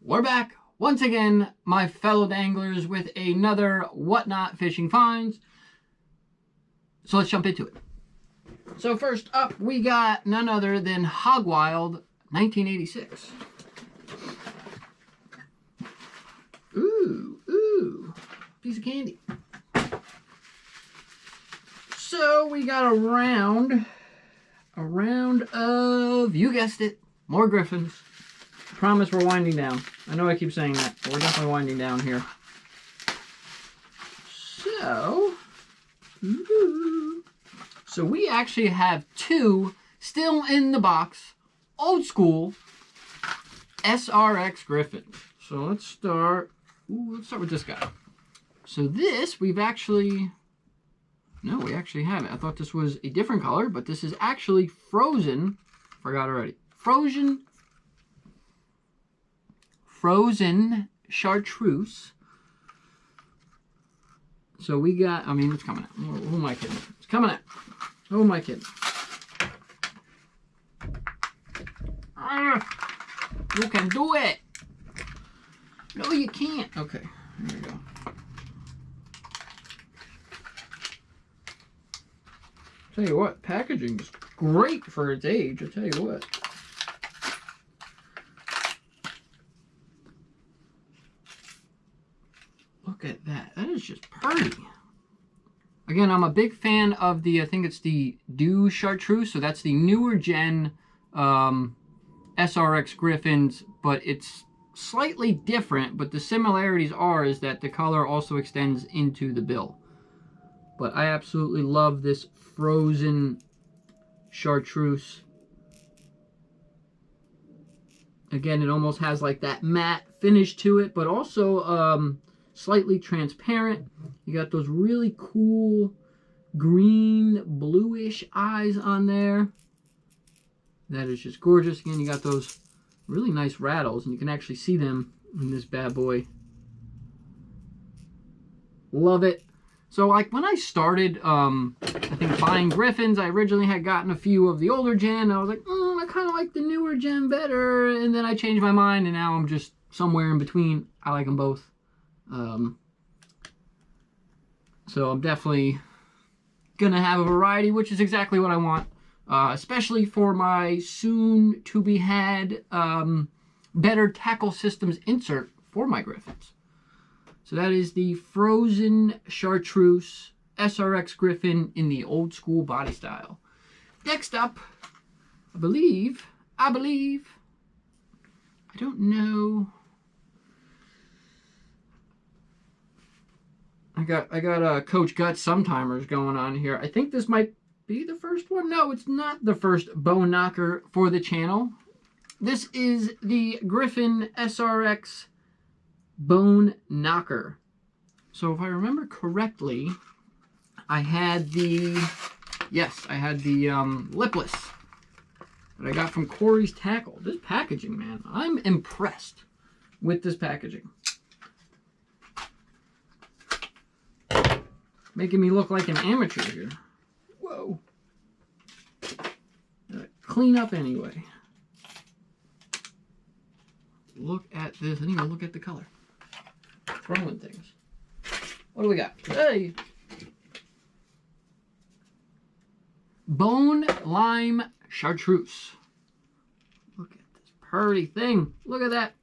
We're back once again, my fellow danglers, with another Whatnot Fishing Finds. So let's jump into it. So first up, we got none other than Hog Wild 1986. Ooh, piece of candy. So we got a round of, you guessed it, more griffins. Promise we're winding down. I know I keep saying that, but we're definitely winding down here. So we actually have two still in the box, old school SRX griffins. So let's start with this guy. So this we actually have it. I thought this was a different color, but this is actually frozen. Forgot already. Frozen chartreuse. So we got, it's coming out. Who am I kidding? It's coming out. Who am I kidding? You can do it. No, you can't. Okay, there we go. Tell you what, packaging is great for its age. I tell you what. Look at that. That is just pretty. Again, I'm a big fan of the, I think it's the Dew Chartreuse. So that's the newer gen SRX Griffins, but it's slightly different. But the similarities is that the color also extends into the bill. But I absolutely love this frozen chartreuse. Again, it almost has like that matte finish to it, but also slightly transparent. You got those really cool green, bluish eyes on there. That is just gorgeous. Again, you got those really nice rattles, and you can actually see them in this bad boy. Love it. So, like, when I started, I think, buying griffins, I originally had gotten a few of the older gen. I was like, I kind of like the newer gen better. And then I changed my mind, and now I'm just somewhere in between. I like them both. So I'm definitely going to have a variety, which is exactly what I want. Especially for my soon-to-be-had better tackle systems insert for my griffins. So that is the Frozen Chartreuse SRX Griffin in the old school body style. Next up, I believe, I don't know. I got Coach Guts Sometimers going on here. I think this might be the first one. No, it's not the first bone knocker for the channel. This is the Griffin SRX Bone Knocker. So if I remember correctly, I had the lipless that I got from Corey's Tackle. This packaging, man, I'm impressed with this packaging. Making me look like an amateur here. Whoa. Clean up anyway. Look at this. I didn't even look at the color. Throwing things. What do we got? Hey! Bone Lime Chartreuse. Look at this pretty thing. Look at that.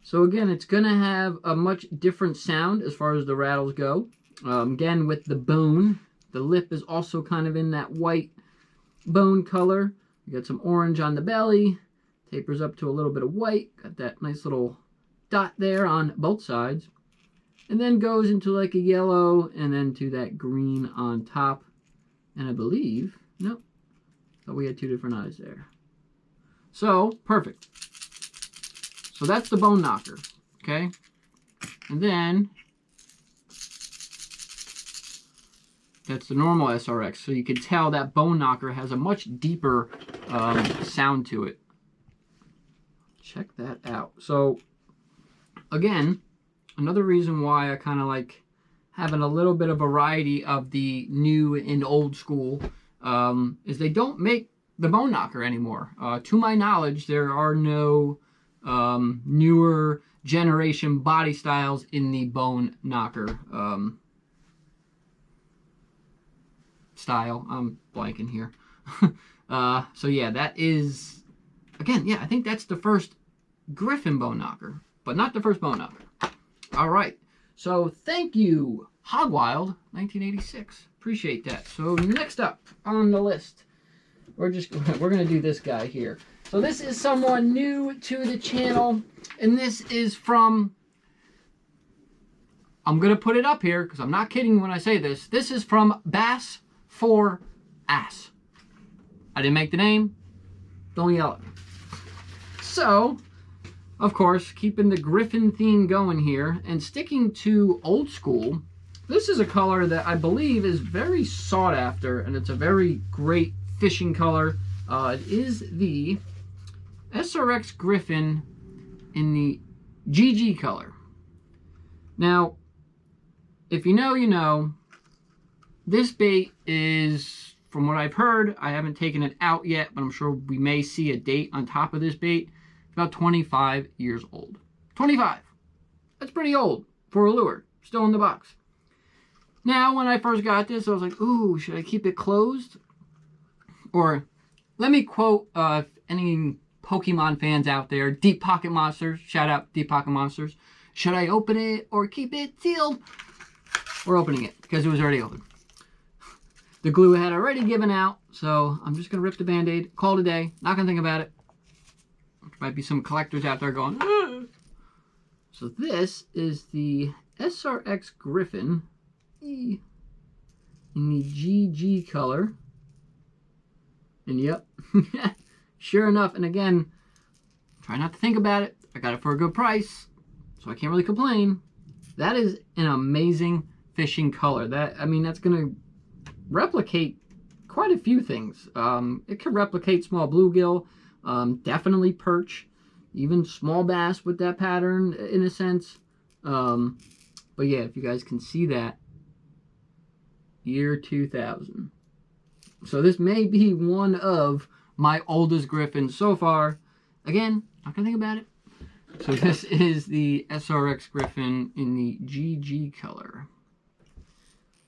So again, it's going to have a much different sound as far as the rattles go. Again, with the bone. The lip is also kind of in that white bone color. You got some orange on the belly. Tapers up to a little bit of white. Got that nice little dot there on both sides. And then goes into like a yellow and then to that green on top. And I believe, nope, thought we had two different eyes there. So, perfect. So that's the bone knocker, okay? And then, that's the normal SRX. So you can tell that bone knocker has a much deeper sound to it. Check that out. So, again, another reason why I kind of like having a little bit of variety of the new and old school is they don't make the bone knocker anymore. To my knowledge, there are no newer generation body styles in the bone knocker style. I'm blanking here. So yeah, that is, again, yeah, I think that's the first Griffin bone knocker, but not the first bone knocker. All right, so thank you, Hogwild 1986. Appreciate that. So next up on the list, we're gonna do this guy here. So this is someone new to the channel, and this is from, I'm gonna put it up here because I'm not kidding when I say this. This is from Bass for Ass. I didn't make the name. Don't yell at me. So, of course, keeping the Griffin theme going here and sticking to old school, this is a color that I believe is very sought after, and it's a very great fishing color. It is the SRX Griffin in the GG color. Now, if you know, you know. This bait is, from what I've heard, I haven't taken it out yet, but I'm sure we may see a date on top of this bait. It's about 25 years old. 25! That's pretty old for a lure. Still in the box. Now, when I first got this, I was like, ooh, should I keep it closed? Or, let me quote any Pokemon fans out there, Deep Pocket Monsters, shout out Deep Pocket Monsters. Should I open it or keep it sealed? We're opening it, because it was already open. The glue had already given out, so I'm just going to rip the Band-Aid, call it a day, not going to think about it. There might be some collectors out there going, ah. So this is the SRX Griffin in the GG color. And yep, sure enough, and again, try not to think about it. I got it for a good price, so I can't really complain. That is an amazing fishing color. That, I mean, that's going to replicate quite a few things. It can replicate small bluegill, definitely perch, even small bass with that pattern in a sense. But yeah, if you guys can see that, year 2000. So this may be one of my oldest Griffins so far. Again, not gonna think about it. So this is the SRX Griffin in the GG color.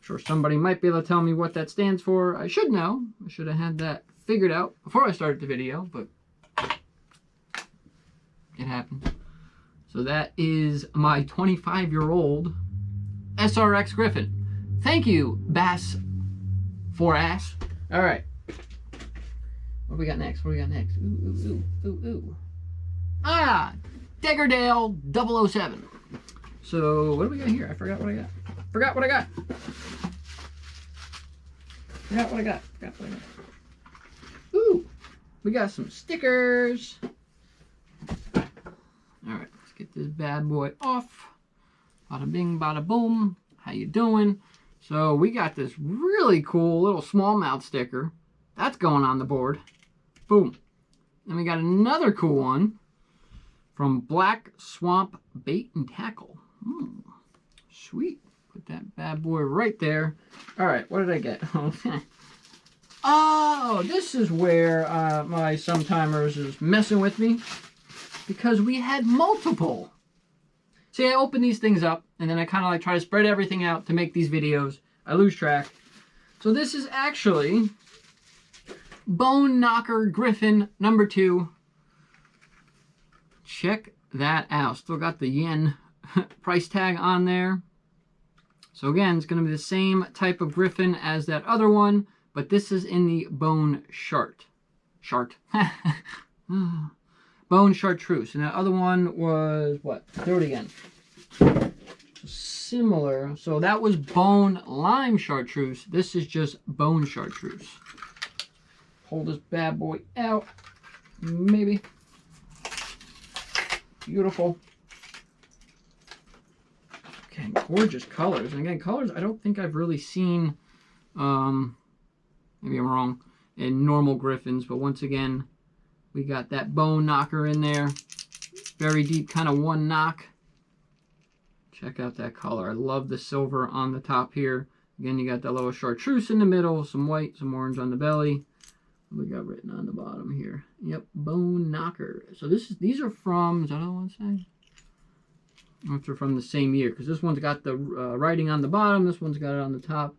Sure, somebody might be able to tell me what that stands for. I should know. I should have had that figured out before I started the video, but it happened. So that is my 25-year-old SRX Griffin. Thank you, Bass for Ass. All right. What do we got next? What do we got next? Ooh, ooh, ooh, ooh, ooh. Ah, Deggerdale 007. So what do we got here? I forgot what I got. Forgot what I got. Ooh, we got some stickers. All right, let's get this bad boy off. Bada bing, bada boom. How you doing? So we got this really cool little smallmouth sticker. That's going on the board. Boom. Then we got another cool one from Black Swamp Bait and Tackle. Sweet. Put that bad boy right there. All right, what did I get? Oh, this is where my sometimers is messing with me, because we had multiple. See, I open these things up, and then I kind of like try to spread everything out to make these videos. I lose track. So this is actually Bone Knocker Griffin number 2. Check that out. Still got the yen price tag on there. So again, it's going to be the same type of Griffin as that other one, but this is in the bone chart. Bone chartreuse. And that other one was what? Do it again. Similar. So that was bone lime chartreuse. This is just bone chartreuse. Hold this bad boy out. Maybe. Beautiful. Okay, gorgeous colors. And again, colors I don't think I've really seen, maybe I'm wrong, in normal Griffins. But once again, we got that bone knocker in there. Very deep, kind of one knock. Check out that color. I love the silver on the top here. Again, you got that little chartreuse in the middle, some white, some orange on the belly. we got written on the bottom here? Yep, Bone Knocker. So these are from, is that all I want to say? They're from the same year, because this one's got the writing on the bottom, this one's got it on the top.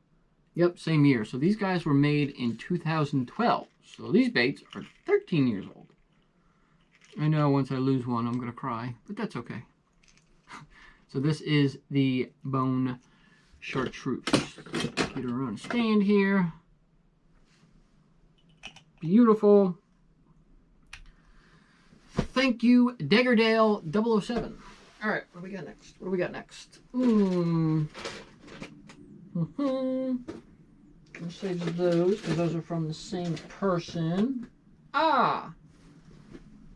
Yep, same year. So these guys were made in 2012. So these baits are 13 years old. I know once I lose one, I'm going to cry, but that's okay. So this is the Bone Chartreuse. Get her on stand here. Beautiful. Thank you, Daggerdale 007. All right, what do we got next? What do we got next? I'll save those because those are from the same person. Ah,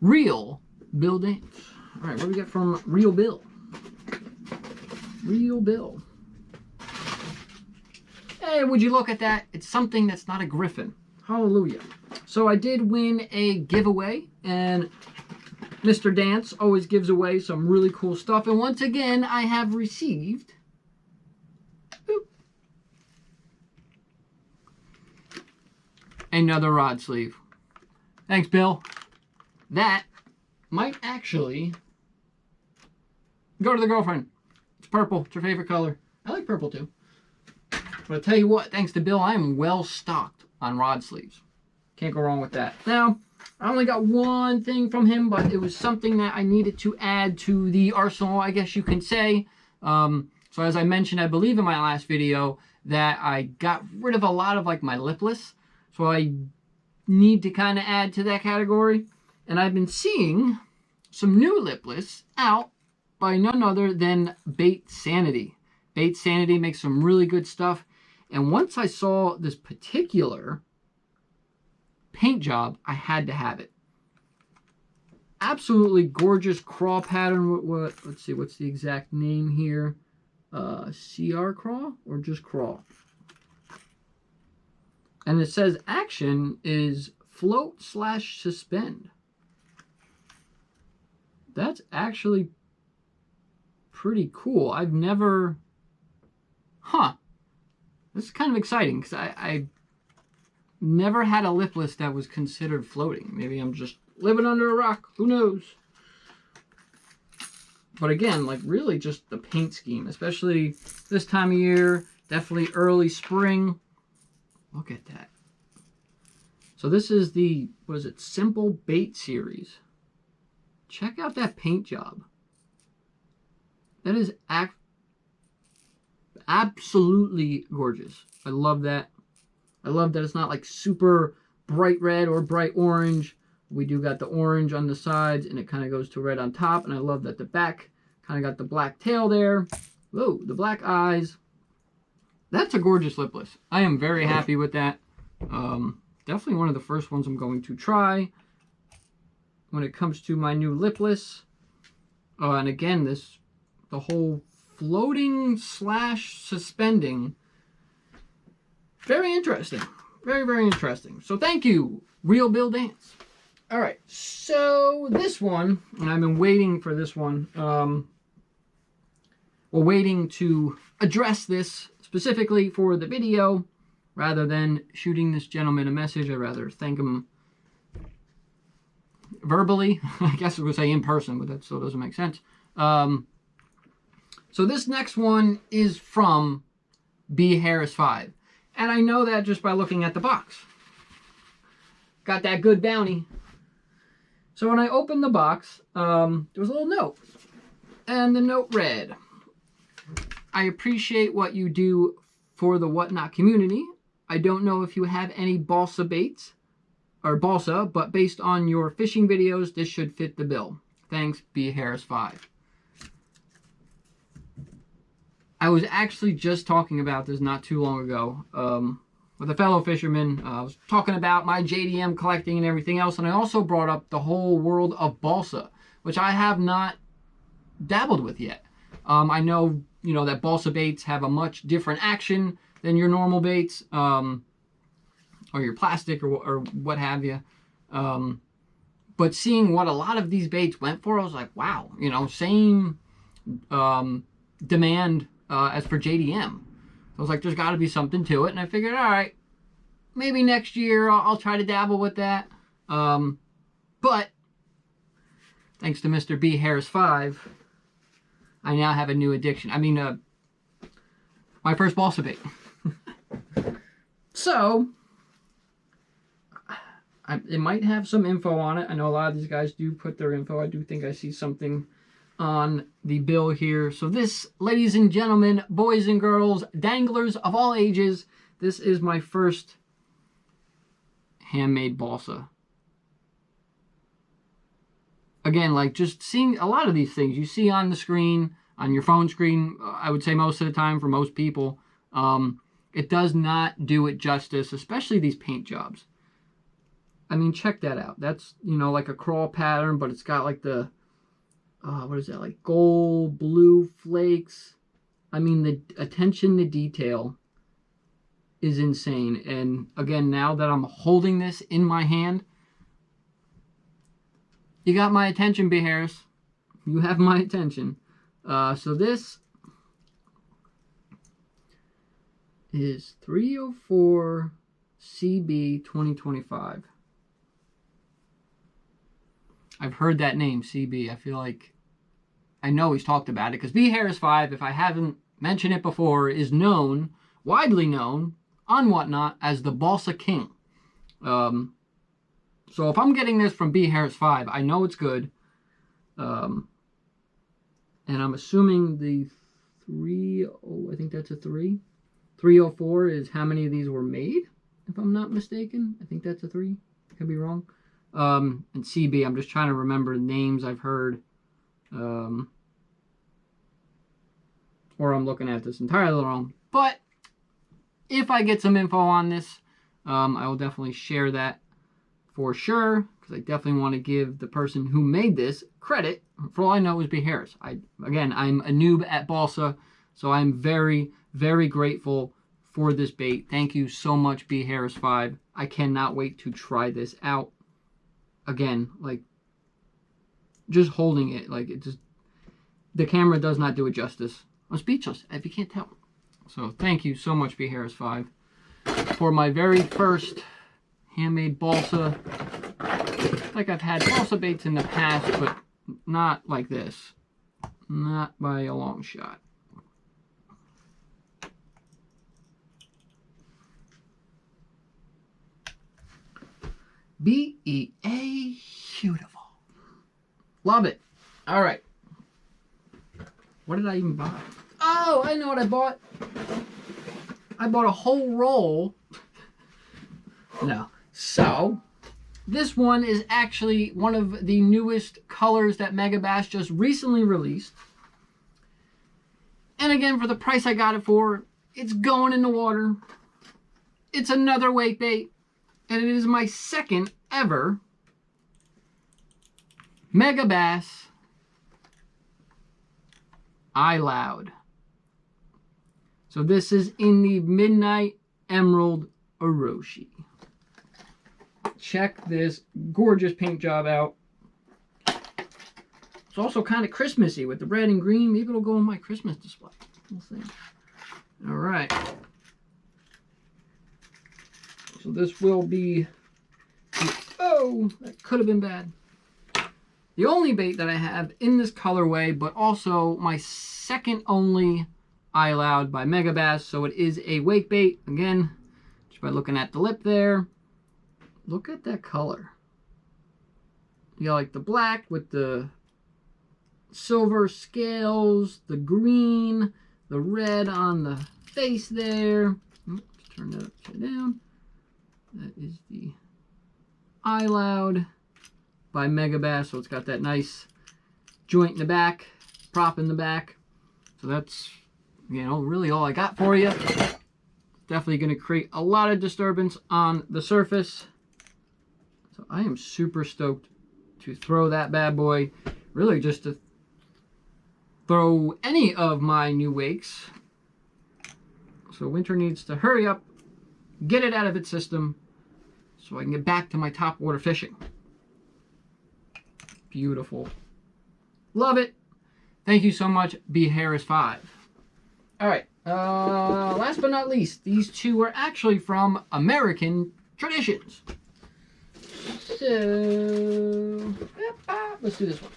Real Bill Dance. All right, what do we get from Real Bill? Real Bill. Hey, would you look at that? It's something that's not a griffin. Hallelujah. So I did win a giveaway, and Mr. Dance always gives away some really cool stuff. And once again, I have received another rod sleeve. Thanks, Bill. That might actually go to the girlfriend. It's purple. It's her favorite color. I like purple too. But I'll tell you what, thanks to Bill, I am well stocked on rod sleeves. Can't go wrong with that. Now, I only got one thing from him, but it was something that I needed to add to the arsenal, I guess you can say. So as I mentioned, I believe in my last video, that I got rid of a lot of like my lipless. So I need to kind of add to that category. And I've been seeing some new lipless out by none other than Bait Sanity. Bait Sanity makes some really good stuff. And once I saw this particular paint job, I had to have it. Absolutely gorgeous craw pattern. Let's see, what's the exact name here? CR craw or just craw? And it says action is float/suspend. That's actually pretty cool. I've never... This is kind of exciting because I never had a lipless that was considered floating. Maybe I'm just living under a rock. Who knows? But again, like really just the paint scheme, especially this time of year, definitely early spring. Look at that. So this is the, what is it, Simple Bait series. Check out that paint job. That is absolutely gorgeous. I love that. I love that it's not like super bright red or bright orange. We do got the orange on the sides and it kind of goes to red on top. And I love that the back kind of got the black tail there. Whoa, the black eyes. That's a gorgeous lipless. I am very happy with that. Definitely one of the first ones I'm going to try when it comes to my new lipless. And again, the whole floating/suspending. Very interesting. Very, very interesting. So thank you, Real Bill Dance. All right, so this one, and I've been waiting for this one. We're waiting to address this specifically for the video. Rather than shooting this gentleman a message, I'd rather thank him verbally. I guess I would say in person, but that still doesn't make sense. So this next one is from B. Harris 5. And I know that just by looking at the box. Got that good bounty. So when I opened the box, there was a little note. And the note read, I appreciate what you do for the Whatnot community. I don't know if you have any balsa baits, or balsa, but based on your fishing videos, this should fit the bill. Thanks, B. Harris 5. I was actually just talking about this not too long ago with a fellow fisherman. I was talking about my JDM collecting and everything else, and I also brought up the whole world of balsa, which I have not dabbled with yet. I know, that balsa baits have a much different action than your normal baits, or your plastic or what have you. But seeing what a lot of these baits went for, I was like, wow, same demand as for JDM. So I was like, there's got to be something to it. And I figured, all right, maybe next year I'll try to dabble with that. But thanks to Mr. B Harris 5, I now have a new addiction. I mean, my first balsa bait. So, it might have some info on it. I know a lot of these guys do put their info. I do think I see something on the bill here. So this, ladies and gentlemen, boys and girls, danglers of all ages, this is my first handmade balsa. Again, like just seeing a lot of these things you see on the screen, on your phone screen, I would say most of the time for most people, it does not do it justice, especially these paint jobs. I mean, check that out. That's, you know, like a crawl pattern, but it's got like the, what is that, like gold, blue flakes. I mean, the attention to detail is insane. And again, now that I'm holding this in my hand, you got my attention, B. Harris. You have my attention. So this is 304 CB 2025. I've heard that name, CB. I feel like I know he's talked about it because B Harris 5, if I haven't mentioned it before, is known, widely known, on Whatnot as the Balsa King. So if I'm getting this from B Harris 5, I know it's good. And I'm assuming the I think that's a 3. 304 is how many of these were made, if I'm not mistaken. I think that's a 3. Could be wrong. And CB, I'm just trying to remember names I've heard. Or I'm looking at this entirely wrong. But if I get some info on this, I will definitely share that for sure. Because I definitely want to give the person who made this credit. For all I know, it was B. Harris. Again, I'm a noob at balsa. So I'm very, very grateful for this bait. Thank you so much, B Harris 5. I cannot wait to try this out. Again, like, just holding it, like, it just, the camera does not do it justice. I'm speechless, if you can't tell. So, thank you so much, B Harris 5, for my very first handmade balsa. Like, I've had balsa baits in the past, but not like this. Not by a long shot. B-E-A, beautiful. Love it. All right. What did I even buy? Oh, I know what I bought. I bought a whole roll. No. So, this one is actually one of the newest colors that Megabass just recently released. And again, for the price I got it for, it's going in the water. It's another weight bait. And it is my second ever Megabass iLoud. So this is in the Midnight Emerald Orochi. Check this gorgeous paint job out. It's also kind of Christmassy with the red and green. Maybe it'll go on my Christmas display. We'll see. All right. So this will be, oh, that could have been bad. The only bait that I have in this colorway, but also my second only iLoud by Megabass. So it is a wake bait. Again, just by looking at the lip there. Look at that color. You got like the black with the silver scales, the green, the red on the face there. Oops, turn that upside down. That is the iLoud by Megabass. So it's got that nice joint in the back, prop in the back. So that's, you know, really all I got for you. Definitely going to create a lot of disturbance on the surface. So I am super stoked to throw that bad boy. Really just to throw any of my new wakes. So Winter needs to hurry up, get it out of its system, so I can get back to my top water fishing. Beautiful. Love it. Thank you so much, B Harris 5. All right. Last but not least, these two are actually from American Traditions. So, let's do this one.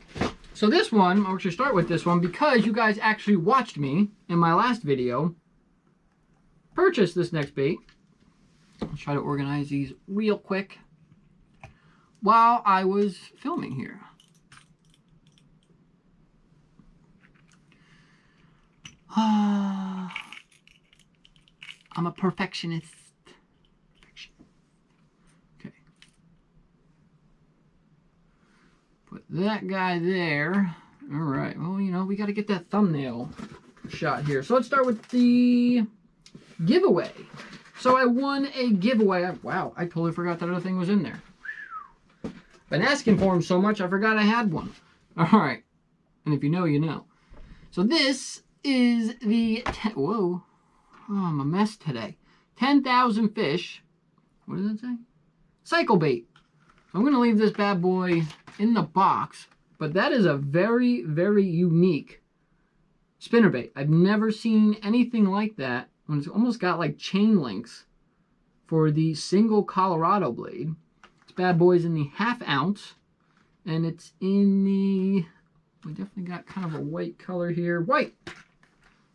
So this one, I'll actually start with this one because you guys actually watched me in my last video purchase this next bait. I'll try to organize these real quick while I was filming here. I'm a perfectionist. Okay. Put that guy there. All right. Well, you know, we got to get that thumbnail shot here. So let's start with the giveaway. So I won a giveaway. Wow, I totally forgot that other thing was in there. Been asking for them so much, I forgot I had one. All right. And if you know, you know. So this is the... Whoa. Oh, I'm a mess today. 10,000 fish. What does it say? Cycle bait. So I'm going to leave this bad boy in the box. But that is a very, very unique spinnerbait. I've never seen anything like that. When it's almost got like chain links for the single Colorado blade. This bad boy's in the 1/2 ounce. And it's in the... We definitely got kind of a white color here. White!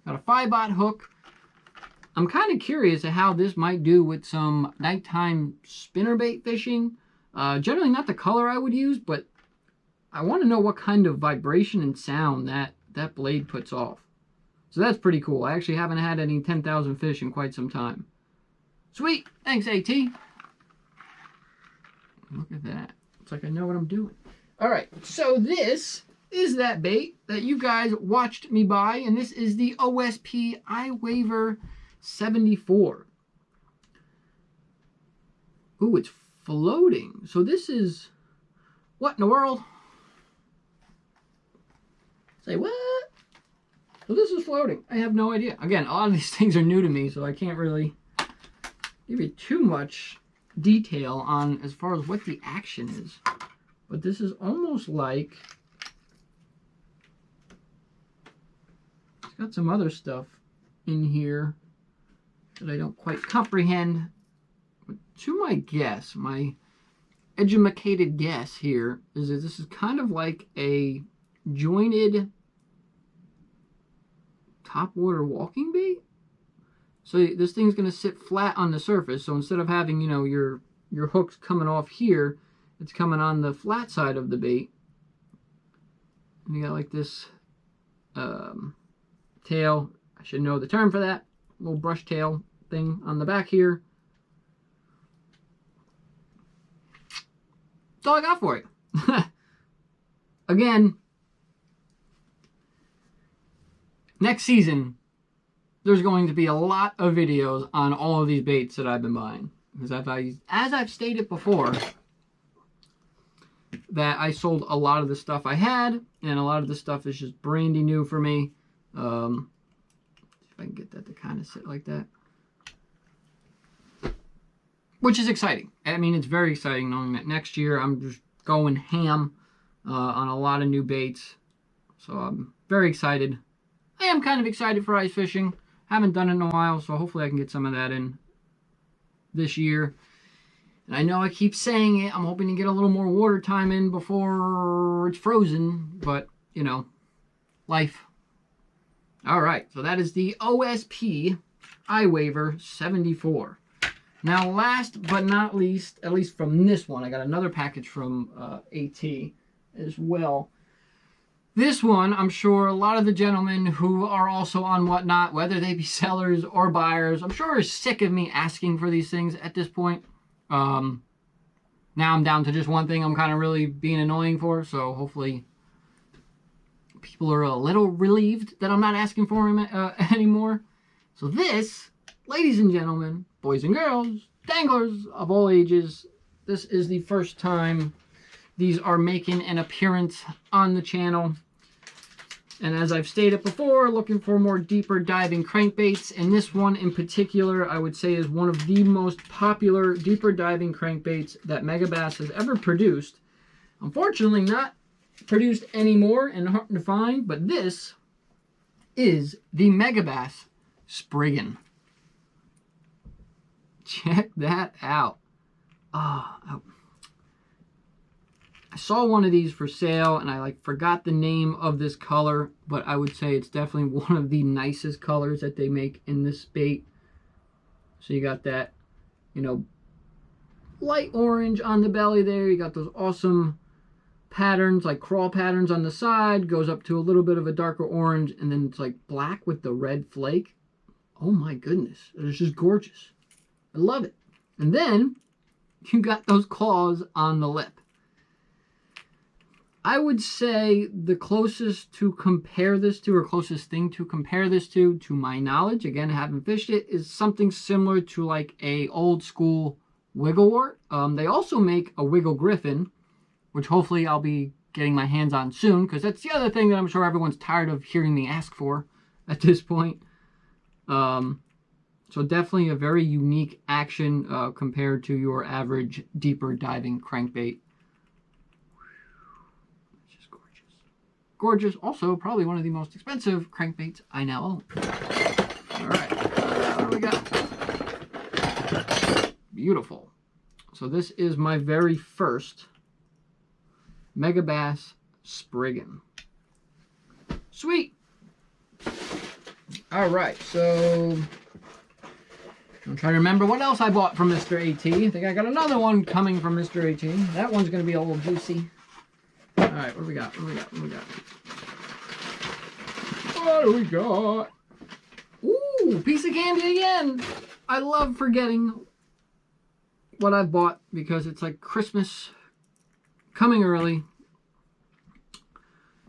Got a 5/0 hook. I'm kind of curious at how this might do with some nighttime spinnerbait fishing. Generally not the color I would use, but I want to know what kind of vibration and sound that blade puts off. So that's pretty cool. I actually haven't had any 10,000 fish in quite some time. Sweet. Thanks, AT. Look at that. It's like I know what I'm doing. All right. So this is that bait that you guys watched me buy. And this is the OSP iWaver 74. Ooh, it's floating. So this is... What in the world? Say what? So this is floating. I have no idea. Again, a lot of these things are new to me, so I can't really give you too much detail on as far as what the action is. But this is almost like... It's got some other stuff in here that I don't quite comprehend. But to my guess, my educated guess here is that this is kind of like a jointed topwater walking bait. So this thing's going to sit flat on the surface. So instead of having, you know, your hooks coming off here, it's coming on the flat side of the bait. And you got like this tail. I should know the term for that. Little brush tail thing on the back here. That's all I got for you. Again, next season, there's going to be a lot of videos on all of these baits that I've been buying. Because as I've stated before, that I sold a lot of the stuff I had, and a lot of the stuff is just brandy new for me. See if I can get that to kind of sit like that. Which is exciting. I mean, it's very exciting knowing that next year I'm just going ham on a lot of new baits. So I'm very excited. I am kind of excited for ice fishing. Haven't done it in a while, so hopefully I can get some of that in this year. And I know I keep saying it. I'm hoping to get a little more water time in before it's frozen. But, you know, life. All right, so that is the OSP iWaver 74. Now, last but not least, at least from this one, I got another package from AT as well. This one, I'm sure a lot of the gentlemen who are also on Whatnot, whether they be sellers or buyers, I'm sure are sick of me asking for these things at this point. Now I'm down to just one thing I'm kind of really being annoying for, so hopefully people are a little relieved that I'm not asking for them anymore. So this, ladies and gentlemen, boys and girls, danglers of all ages, this is the first time these are making an appearance on the channel. And as I've stated before, looking for more deeper diving crankbaits. And this one in particular, I would say is one of the most popular deeper diving crankbaits that Megabass has ever produced. Unfortunately, not produced anymore and hard to find, but this is the Megabass Spriggan. Check that out. Oh, I saw one of these for sale and I forgot the name of this color, but I would say it's definitely one of the nicest colors that they make in this bait. So you got that, you know, light orange on the belly there. You got those awesome patterns, like crawl patterns on the side, goes up to a little bit of a darker orange, and then it's like black with the red flake. Oh my goodness, it's just gorgeous. I love it. And then you got those claws on the lip. I would say the closest to compare this to, or closest thing to compare this to my knowledge, again, I haven't fished it, is something similar to like a old school wigglewort. They also make a wiggle griffin, which hopefully I'll be getting my hands on soon, because that's the other thing that I'm sure everyone's tired of hearing me ask for at this point. So definitely a very unique action compared to your average deeper diving crankbait. It's just gorgeous. Gorgeous. Also, probably one of the most expensive crankbaits I now own. All right. What do we got? Beautiful. So this is my very first Megabass Spriggan. Sweet. All right, so I'm trying to remember what else I bought from Mr. AT. I think I got another one coming from Mr. AT. That one's going to be a little juicy. All right, what do we got? What do we got? What do we got? What do we got? Ooh, piece of candy again. I love forgetting what I bought because it's like Christmas coming early.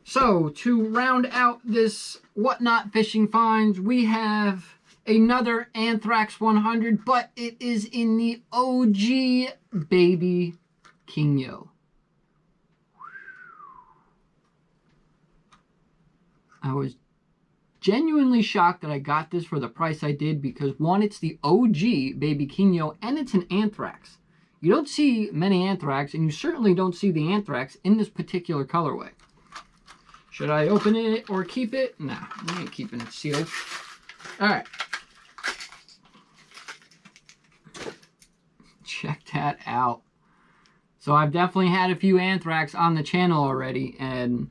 So, to round out this Whatnot Fishing Finds, we have another Anthrax 100, but it is in the OG Baby Kingo. I was genuinely shocked that I got this for the price I did because, one, it's the OG Baby Kingo, and it's an Anthrax. You don't see many Anthrax, and you certainly don't see the Anthrax in this particular colorway. Should I open it or keep it? Nah, I ain't keeping it sealed. All right. Check that out. So I've definitely had a few Anthrax on the channel already, and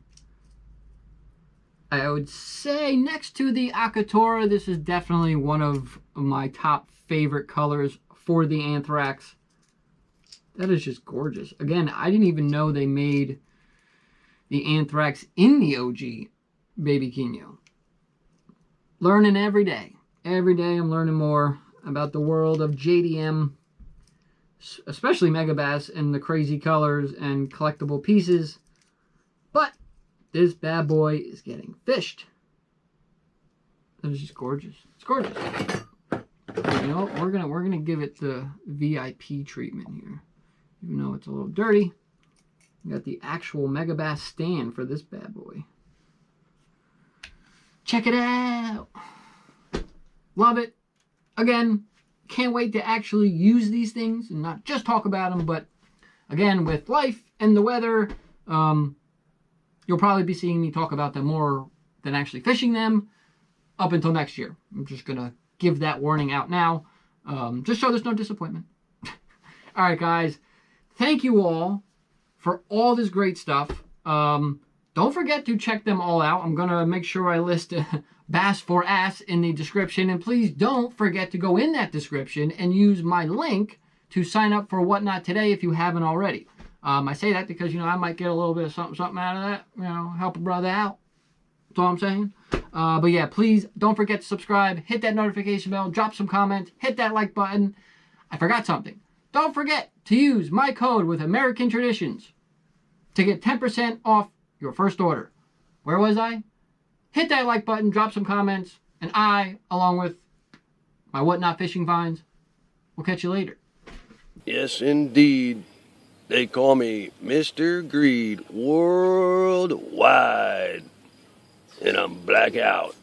I would say next to the Akatora, this is definitely one of my top favorite colors for the Anthrax. That is just gorgeous. Again, I didn't even know they made the Anthrax in the OG Baby Kingo. Learning every day. Every day I'm learning more about the world of JDM, especially Megabass and the crazy colors and collectible pieces. But this bad boy is getting fished. That is just gorgeous. It's gorgeous. You know what? We're gonna give it the VIP treatment here. Even though it's a little dirty. We got the actual Megabass stand for this bad boy. Check it out. Love it. Again, can't wait to actually use these things and not just talk about them, but again, with life and the weather, you'll probably be seeing me talk about them more than actually fishing them up until next year. I'm just going to give that warning out now, just so there's no disappointment. All right, guys. Thank you all for all this great stuff. Don't forget to check them all out. I'm going to make sure I list Bass for Ass in the description. And please don't forget to go in that description and use my link to sign up for Whatnot today if you haven't already. I say that because, you know, I might get a little bit of something out of that. You know, help a brother out. That's all I'm saying. But yeah, please don't forget to subscribe. Hit that notification bell. Drop some comments. Hit that like button. I forgot something. Don't forget to use my code with American Traditions to get 10% off your first order. Where was I? Hit that like button, drop some comments, and I, along with my Whatnot Fishing Finds, will catch you later. Yes, indeed. They call me Mr. Greed worldwide. And I'm blackout.